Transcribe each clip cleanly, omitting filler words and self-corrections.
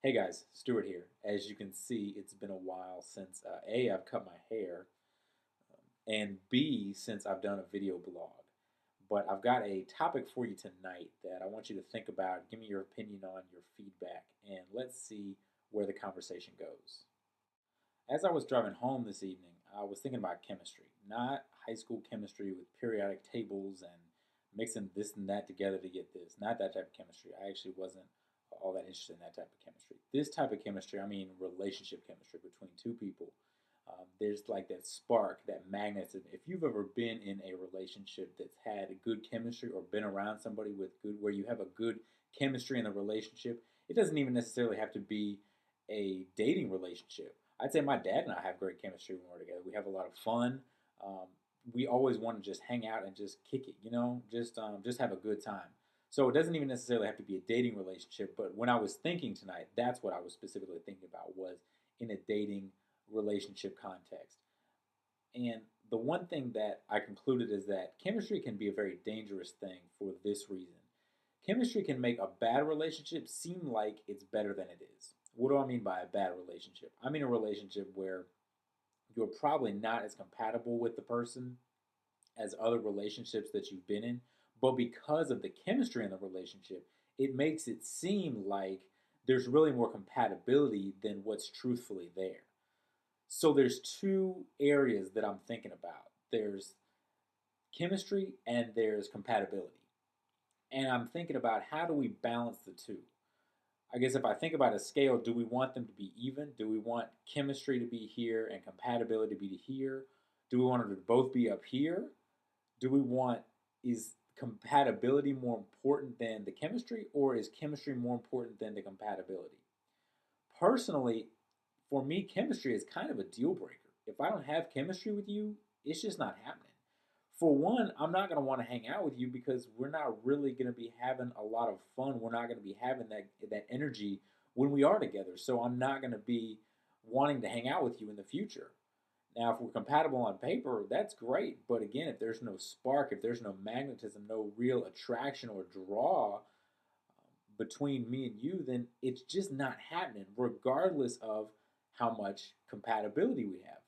Hey guys, Stuart here. As you can see, it's been a while since A, I've cut my hair, and B, since I've done a video blog. But I've got a topic for you tonight that I want you to think about. Give me your opinion on your feedback, and let's see where the conversation goes. As I was driving home this evening, I was thinking about chemistry, not high school chemistry with periodic tables and mixing this and that together to get this, not that type of chemistry. I actually wasn't all that interested in that type of chemistry. This type of chemistry, I mean relationship chemistry between two people. There's like that spark, that magnetism. If you've ever been in a relationship that's had a good chemistry or been around somebody with good, where you have a good chemistry in the relationship, it doesn't even necessarily have to be a dating relationship. I'd say my dad and I have great chemistry when we're together. We have a lot of fun. Um, we always want to just hang out and just kick it, just have a good time. So it doesn't even necessarily have to be a dating relationship. But when I was thinking tonight, that's what I was specifically thinking about was in a dating relationship context. And the one thing that I concluded is that chemistry can be a very dangerous thing for this reason. Chemistry can make a bad relationship seem like it's better than it is. What do I mean by a bad relationship? I mean a relationship where you're probably not as compatible with the person as other relationships that you've been in, but because of the chemistry in the relationship, it makes it seem like there's really more compatibility than what's truthfully there. So there's two areas that I'm thinking about. There's chemistry and there's compatibility. And I'm thinking about how do we balance the two? I guess if I think about a scale, do we want them to be even? Do we want chemistry to be here and compatibility to be here? Do we want them to both be up here? Do we want, is compatibility more important than the chemistry, or is chemistry more important than the compatibility? Personally, for me, chemistry is kind of a deal breaker. If I don't have chemistry with you, it's just not happening. For one, I'm not going to want to hang out with you because we're not really going to be having a lot of fun. We're not going to be having that energy when we are together. So I'm not going to be wanting to hang out with you in the future. Now, if we're compatible on paper, that's great. But again, if there's no spark, if there's no magnetism, no real attraction or draw between me and you, then it's just not happening, regardless of how much compatibility we have.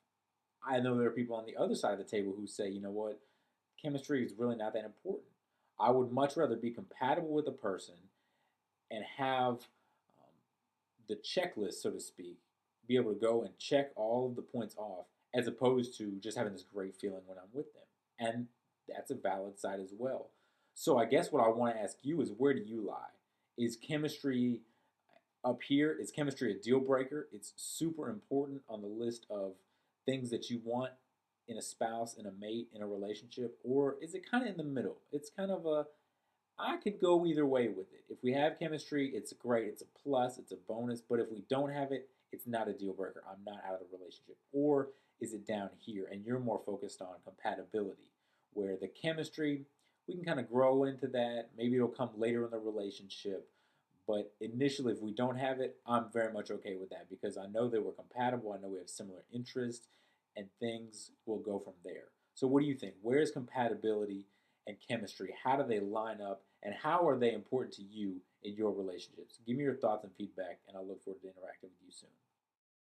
I know there are people on the other side of the table who say, you know what, chemistry is really not that important. I would much rather be compatible with a person and have the checklist, so to speak, be able to go and check all of the points off as opposed to just having this great feeling when I'm with them. And that's a valid side as well. So I guess what I want to ask you is where do you lie? Is chemistry up here? Is chemistry a deal breaker? It's super important on the list of things that you want in a spouse, in a mate, in a relationship? Or is it kind of in the middle? It's kind of a, I could go either way with it. If we have chemistry, it's great, it's a plus, it's a bonus. But if we don't have it, it's not a deal breaker. I'm not out of the relationship. Or is it down here and you're more focused on compatibility, where the chemistry, we can kind of grow into that. Maybe it'll come later in the relationship. But initially, if we don't have it, I'm very much okay with that because I know that we're compatible. I know we have similar interests and things will go from there. So, what do you think? Where is compatibility and chemistry? How do they line up? And how are they important to you in your relationships? Give me your thoughts and feedback, and I look forward to interacting with you soon.